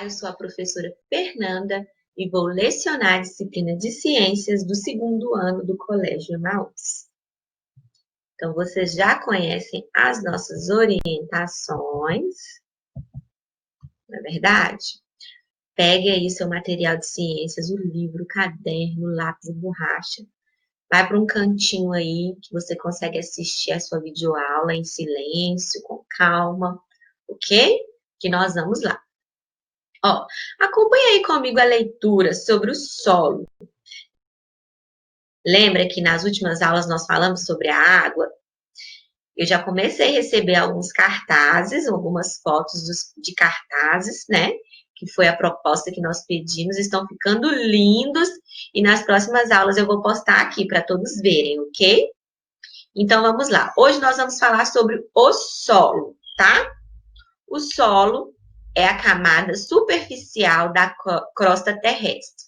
eu sou a professora Fernanda e vou lecionar a disciplina de Ciências do segundo ano do Colégio Emaús. Então, vocês já conhecem as nossas orientações, não é verdade? Pegue aí seu material de ciências, o livro, o caderno, lápis e borracha. Vai para um cantinho aí que você consegue assistir a sua videoaula em silêncio, com calma, ok? Que nós vamos lá. Ó, acompanha aí comigo a leitura sobre o solo. Lembra que nas últimas aulas nós falamos sobre a água? Eu já comecei a receber alguns cartazes, algumas fotos de cartazes, né? Que foi a proposta que nós pedimos, estão ficando lindos e nas próximas aulas eu vou postar aqui para todos verem, ok? Então vamos lá. Hoje nós vamos falar sobre o solo, tá? O solo é a camada superficial da crosta terrestre,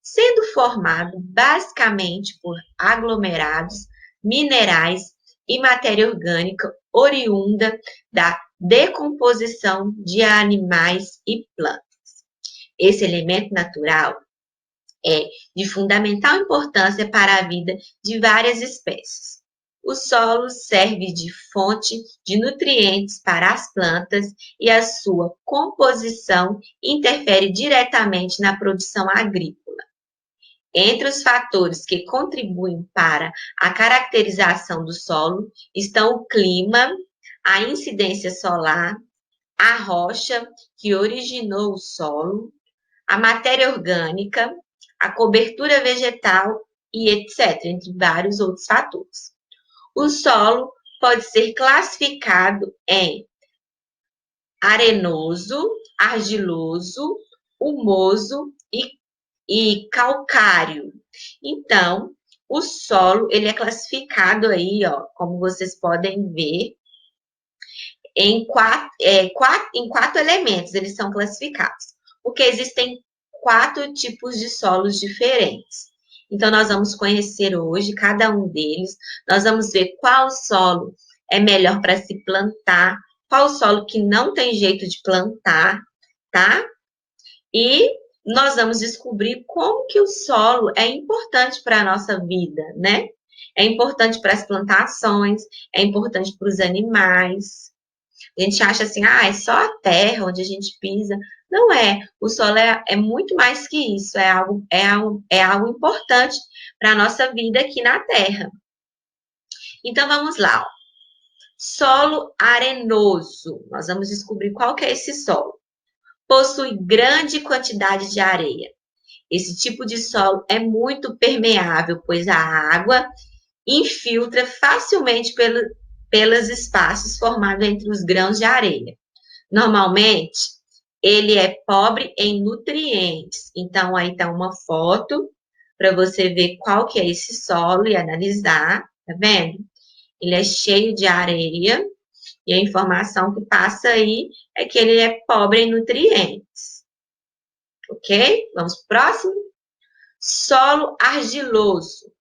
sendo formado basicamente por aglomerados, minerais e matéria orgânica oriunda da decomposição de animais e plantas. Esse elemento natural é de fundamental importância para a vida de várias espécies. O solo serve de fonte de nutrientes para as plantas e a sua composição interfere diretamente na produção agrícola. Entre os fatores que contribuem para a caracterização do solo estão o clima, a incidência solar, a rocha que originou o solo, a matéria orgânica, a cobertura vegetal e etc., entre vários outros fatores. O solo pode ser classificado em arenoso, argiloso, humoso e calcário. Então, o solo, ele é classificado aí, ó, como vocês podem ver, em quatro elementos, eles são classificados. Porque existem 4 tipos de solos diferentes. Então, nós vamos conhecer hoje cada um deles. Nós vamos ver qual solo é melhor para se plantar, qual solo que não tem jeito de plantar, tá? E nós vamos descobrir como que o solo é importante para a nossa vida, né? É importante para as plantações, é importante para os animais. A gente acha assim, é só a terra onde a gente pisa. Não é. O solo é muito mais que isso. É algo importante para a nossa vida aqui na Terra. Então, vamos lá. Ó. Solo arenoso. Nós vamos descobrir qual que é esse solo. Possui grande quantidade de areia. Esse tipo de solo é muito permeável, pois a água infiltra facilmente pelos espaços formados entre os grãos de areia. Normalmente, ele é pobre em nutrientes. Então, aí está uma foto para você ver qual que é esse solo e analisar, tá vendo? Ele é cheio de areia e a informação que passa aí é que ele é pobre em nutrientes. Ok? Vamos para o próximo? Solo argiloso.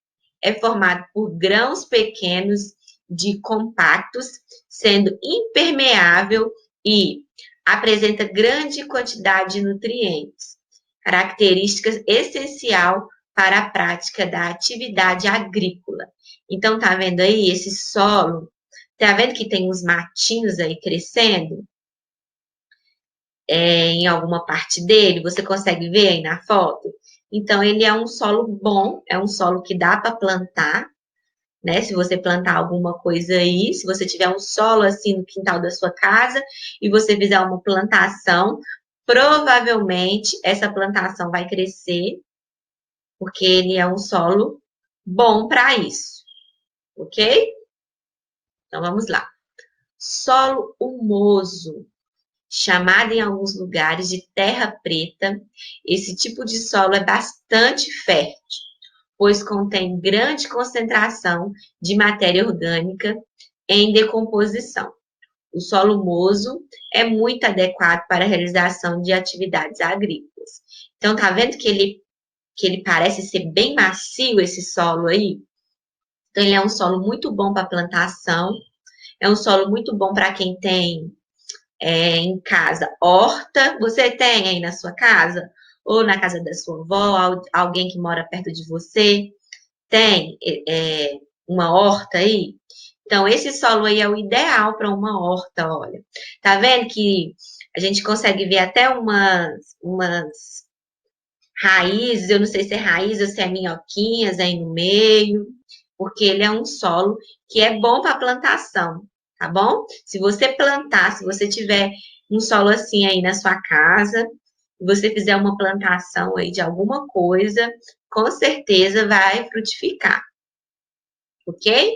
É formado por grãos pequenos de compactos, sendo impermeável e apresenta grande quantidade de nutrientes, características essencial para a prática da atividade agrícola. Então, tá vendo aí esse solo? Tá vendo que tem uns matinhos aí crescendo? Em alguma parte dele, você consegue ver aí na foto? Então, ele é um solo bom, é um solo que dá para plantar, né? Se você plantar alguma coisa aí, se você tiver um solo assim no quintal da sua casa e você fizer uma plantação, provavelmente essa plantação vai crescer, porque ele é um solo bom para isso, ok? Então vamos lá. Solo humoso, chamado em alguns lugares de terra preta, esse tipo de solo é bastante fértil, pois contém grande concentração de matéria orgânica em decomposição. O solo humoso é muito adequado para a realização de atividades agrícolas. Então, tá vendo que ele parece ser bem macio, esse solo aí? Então, ele é um solo muito bom para plantação, é um solo muito bom para quem tem em casa, horta. Você tem aí na sua casa? Ou na casa da sua avó, alguém que mora perto de você? Tem uma horta aí? Então, esse solo aí é o ideal para uma horta, olha. Tá vendo que a gente consegue ver até umas raízes, eu não sei se é raiz ou se é minhoquinhas aí no meio, porque ele é um solo que é bom para plantação, tá bom? Se você plantar, se você tiver um solo assim aí na sua casa, e você fizer uma plantação aí de alguma coisa, com certeza vai frutificar, ok?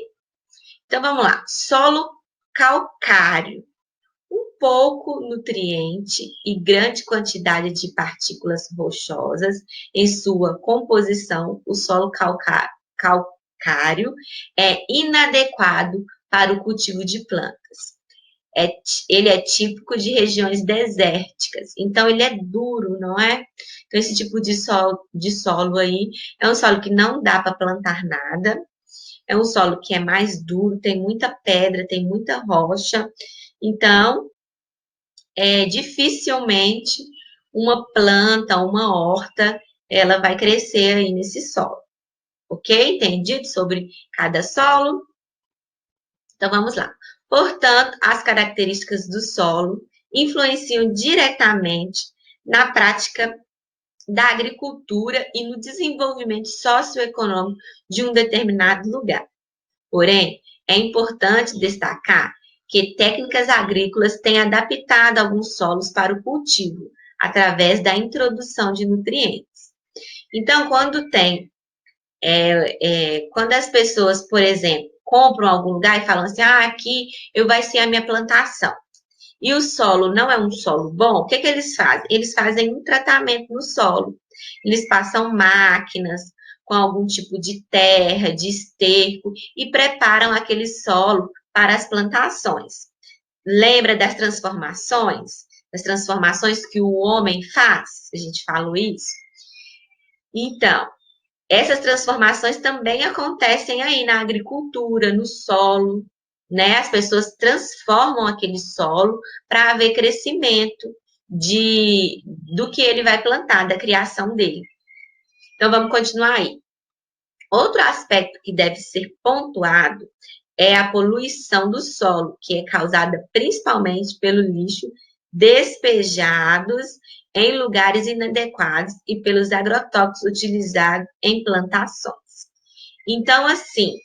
Então vamos lá. Solo calcário. Pouco nutriente e grande quantidade de partículas rochosas em sua composição, o solo calcário é inadequado para o cultivo de plantas. Ele é típico de regiões desérticas, então ele é duro, não é? Então, esse tipo de solo aí é um solo que não dá para plantar nada, é um solo que é mais duro, tem muita pedra, tem muita rocha, então dificilmente uma planta, uma horta, ela vai crescer aí nesse solo, ok? Entendido sobre cada solo? Então vamos lá. Portanto, as características do solo influenciam diretamente na prática da agricultura e no desenvolvimento socioeconômico de um determinado lugar. Porém, é importante destacar que técnicas agrícolas têm adaptado alguns solos para o cultivo, através da introdução de nutrientes. Então, quando as pessoas, por exemplo, compram algum lugar e falam assim, aqui vai ser a minha plantação, e o solo não é um solo bom, o que eles fazem? Eles fazem um tratamento no solo. Eles passam máquinas com algum tipo de terra, de esterco, e preparam aquele solo para as plantações. Lembra das transformações? Das transformações que o homem faz? A gente falou isso. Então, essas transformações também acontecem aí na agricultura, no solo, né? As pessoas transformam aquele solo para haver crescimento do que ele vai plantar, da criação dele. Então, vamos continuar aí. Outro aspecto que deve ser pontuado é a poluição do solo, que é causada principalmente pelo lixo despejados em lugares inadequados e pelos agrotóxicos utilizados em plantações. Então, assim,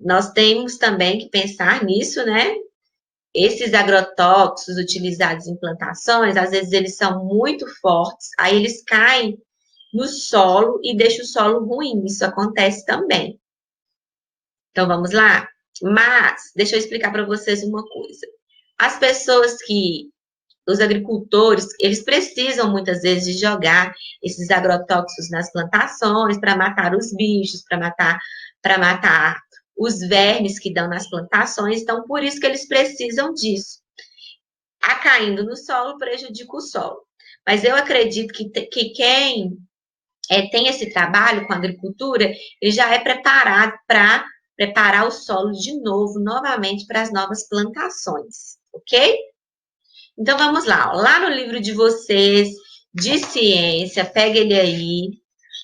nós temos também que pensar nisso, né? Esses agrotóxicos utilizados em plantações, às vezes eles são muito fortes, aí eles caem no solo e deixam o solo ruim. Isso acontece também. Então, vamos lá? Mas, deixa eu explicar para vocês uma coisa. As pessoas os agricultores, eles precisam muitas vezes de jogar esses agrotóxicos nas plantações para matar os bichos, para matar os vermes que dão nas plantações. Então, por isso que eles precisam disso. Caindo no solo, prejudica o solo. Mas eu acredito que quem tem esse trabalho com a agricultura, ele já é preparado para preparar o solo de novo, novamente, para as novas plantações, ok? Então, vamos lá. Lá no livro de vocês, de ciência, pega ele aí.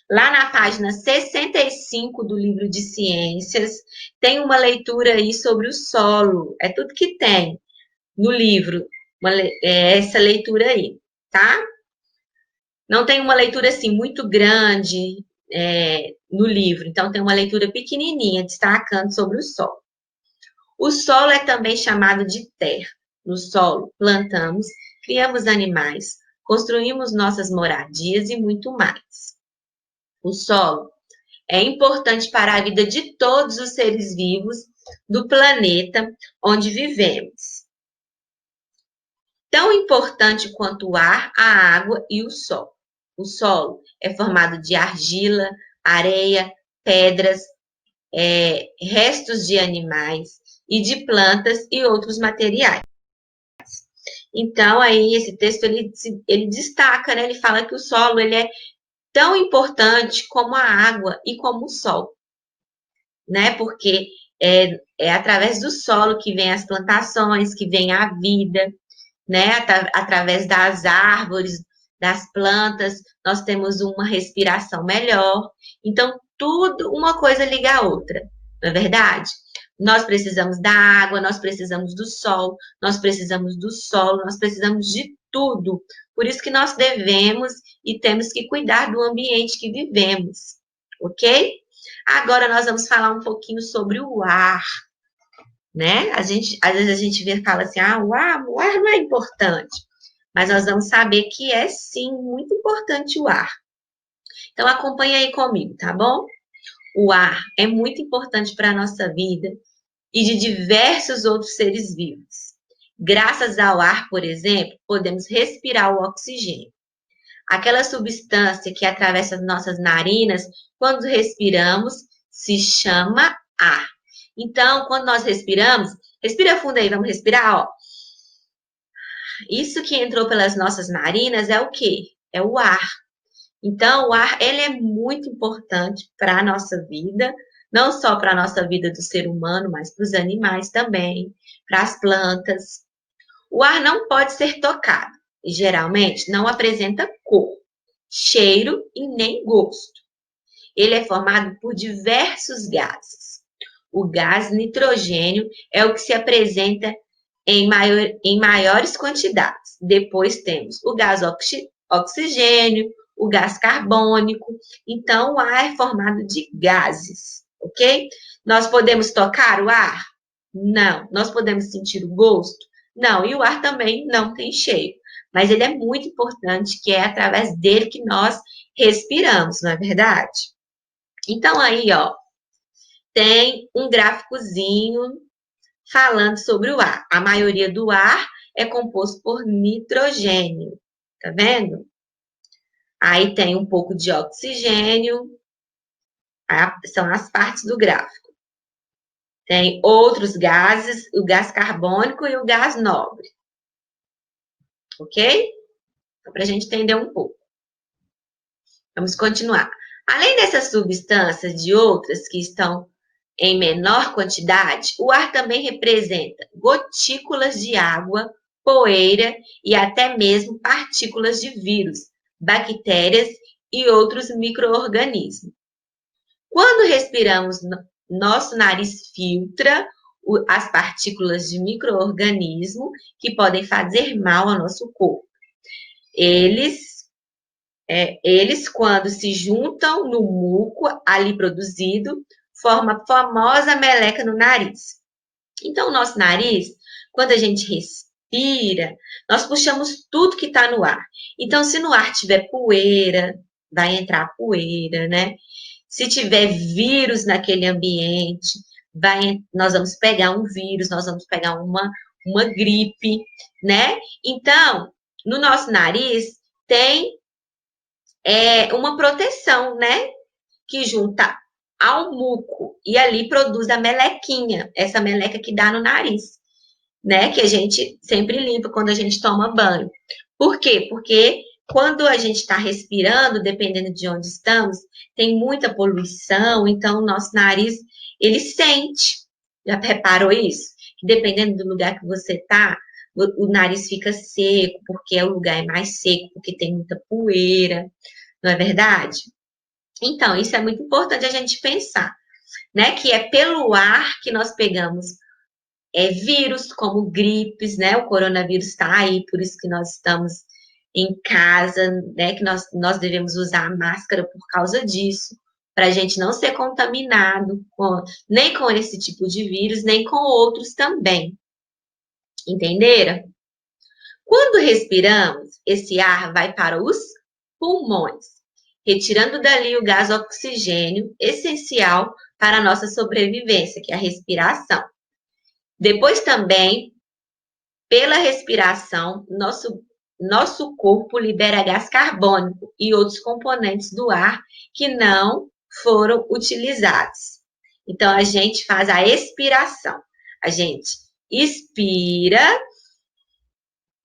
Lá na página 65 do livro de ciências, tem uma leitura aí sobre o solo. É tudo que tem no livro, essa leitura aí, tá? Não tem uma leitura assim muito grande no livro, então tem uma leitura pequenininha destacando sobre o solo. O solo é também chamado de terra. No solo, plantamos, criamos animais, construímos nossas moradias e muito mais. O solo é importante para a vida de todos os seres vivos do planeta onde vivemos. Tão importante quanto o ar, a água e o sol. O solo é formado de argila, areia, pedras, restos de animais e de plantas e outros materiais. Então, aí, esse texto, ele destaca, né? Ele fala que o solo, ele é tão importante como a água e como o sol, né? Porque É através do solo que vem as plantações, que vem a vida, né? Através das árvores, das plantas, nós temos uma respiração melhor. Então, tudo, uma coisa liga a outra, não é verdade? Nós precisamos da água, nós precisamos do sol, nós precisamos do solo, nós precisamos de tudo. Por isso que nós devemos e temos que cuidar do ambiente que vivemos, ok? Agora nós vamos falar um pouquinho sobre o ar, né? Às vezes a gente vê e fala assim, o ar não é importante. Mas nós vamos saber que é sim muito importante o ar. Então acompanha aí comigo, tá bom? O ar é muito importante para a nossa vida e de diversos outros seres vivos. Graças ao ar, por exemplo, podemos respirar o oxigênio. Aquela substância que atravessa as nossas narinas, quando respiramos, se chama ar. Então, quando nós respiramos, respira fundo aí, vamos respirar, ó. Isso que entrou pelas nossas narinas é o quê? É o ar. Então, o ar, ele é muito importante para a nossa vida, não só para a nossa vida do ser humano, mas para os animais também, para as plantas. O ar não pode ser tocado e geralmente não apresenta cor, cheiro e nem gosto. Ele é formado por diversos gases. O gás nitrogênio é o que se apresenta em maiores quantidades. Depois temos o gás oxigênio, o gás carbônico. Então, o ar é formado de gases, ok? Nós podemos tocar o ar? Não. Nós podemos sentir o gosto? Não. E o ar também não tem cheiro. Mas ele é muito importante, que é através dele que nós respiramos, não é verdade? Então, aí, ó, tem um gráficozinho falando sobre o ar. A maioria do ar é composto por nitrogênio, tá vendo? Aí tem um pouco de oxigênio, são as partes do gráfico. Tem outros gases, o gás carbônico e o gás nobre. Ok? Então, para a gente entender um pouco. Vamos continuar. Além dessas substâncias, de outras que estão em menor quantidade, o ar também representa gotículas de água, poeira e até mesmo partículas de vírus, bactérias e outros micro-organismos. Quando respiramos, nosso nariz filtra as partículas de micro-organismo que podem fazer mal ao nosso corpo. Eles, quando se juntam no muco ali produzido, forma a famosa meleca no nariz. Então, o nosso nariz, quando a gente respira, nós puxamos tudo que está no ar. Então, se no ar tiver poeira, vai entrar poeira, né? Se tiver vírus naquele ambiente, nós vamos pegar um vírus, nós vamos pegar uma gripe, né? Então, no nosso nariz tem uma proteção, né? Que junta ao muco e ali produz a melequinha, essa meleca que dá no nariz, né? Que a gente sempre limpa quando a gente toma banho. Por quê? Porque quando a gente está respirando, dependendo de onde estamos, tem muita poluição, então o nosso nariz, ele sente. Já reparou isso? Que dependendo do lugar que você está, o nariz fica seco, porque o lugar é mais seco, porque tem muita poeira, não é verdade? Então, isso é muito importante a gente pensar, né? Que é pelo ar que nós pegamos vírus como gripes, né? O coronavírus está aí, por isso que nós estamos em casa, né? Que nós devemos usar máscara por causa disso, para a gente não ser contaminado nem com esse tipo de vírus, nem com outros também. Entenderam? Quando respiramos, esse ar vai para os pulmões, retirando dali o gás oxigênio, essencial para a nossa sobrevivência, que é a respiração. Depois também, pela respiração, nosso corpo libera gás carbônico e outros componentes do ar que não foram utilizados. Então, a gente faz a expiração. A gente expira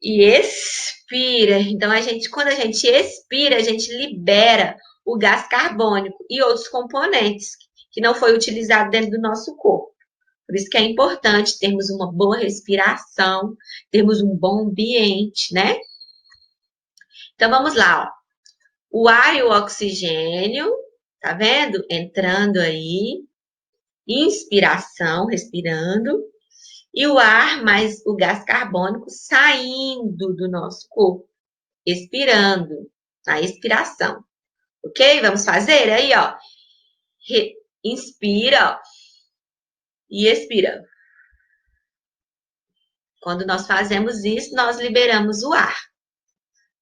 e expira. Então, quando a gente expira, a gente libera o gás carbônico e outros componentes que não foi utilizado dentro do nosso corpo. Por isso que é importante termos uma boa respiração, termos um bom ambiente, né? Então, vamos lá, ó. O ar e o oxigênio, tá vendo? Entrando aí. Inspiração, respirando. E o ar mais o gás carbônico saindo do nosso corpo, expirando, na expiração. Ok? Vamos fazer aí, ó. Inspira, ó, e expira. Quando nós fazemos isso, nós liberamos o ar.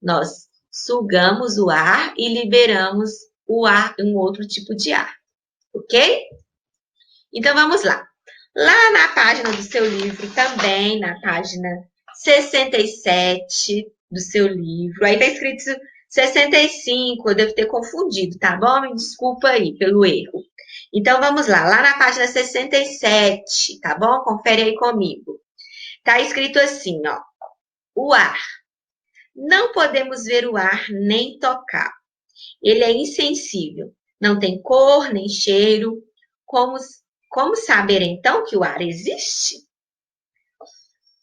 Nós sugamos o ar e liberamos o ar, um outro tipo de ar. Ok? Então, vamos lá. Lá na página do seu livro, também na página 67 do seu livro, aí tá escrito 65, eu devo ter confundido, tá bom? Me desculpa aí pelo erro. Então, vamos lá. Lá na página 67, tá bom? Confere aí comigo. Tá escrito assim, ó. O ar. Não podemos ver o ar nem tocar. Ele é insensível. Não tem cor nem cheiro. Como saber então que o ar existe?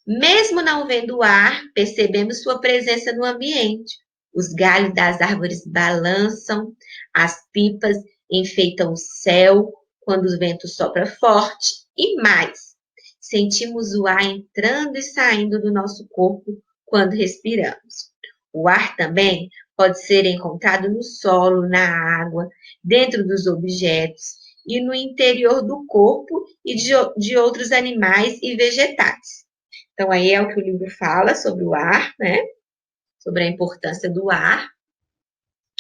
Mesmo não vendo o ar, percebemos sua presença no ambiente. Os galhos das árvores balançam, as pipas enfeitam o céu quando o vento sopra forte e mais. Sentimos o ar entrando e saindo do nosso corpo quando respiramos. O ar também pode ser encontrado no solo, na água, dentro dos objetos e no interior do corpo e de outros animais e vegetais. Então, aí é o que o livro fala sobre o ar, né? Sobre a importância do ar,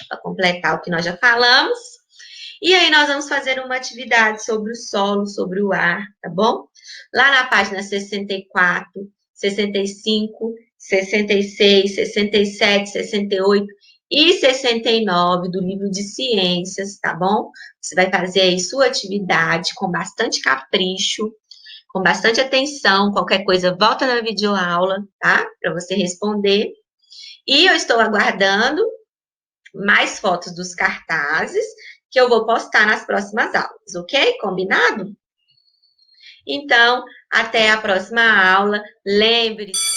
para completar o que nós já falamos. E aí nós vamos fazer uma atividade sobre o solo, sobre o ar, tá bom? Lá na página 64, 65, 66, 67, 68 e 69 do livro de ciências, tá bom? Você vai fazer aí sua atividade com bastante capricho, com bastante atenção. Qualquer coisa, volta na videoaula, tá? Para você responder. E eu estou aguardando mais fotos dos cartazes que eu vou postar nas próximas aulas, ok? Combinado? Então, até a próxima aula. Lembre-se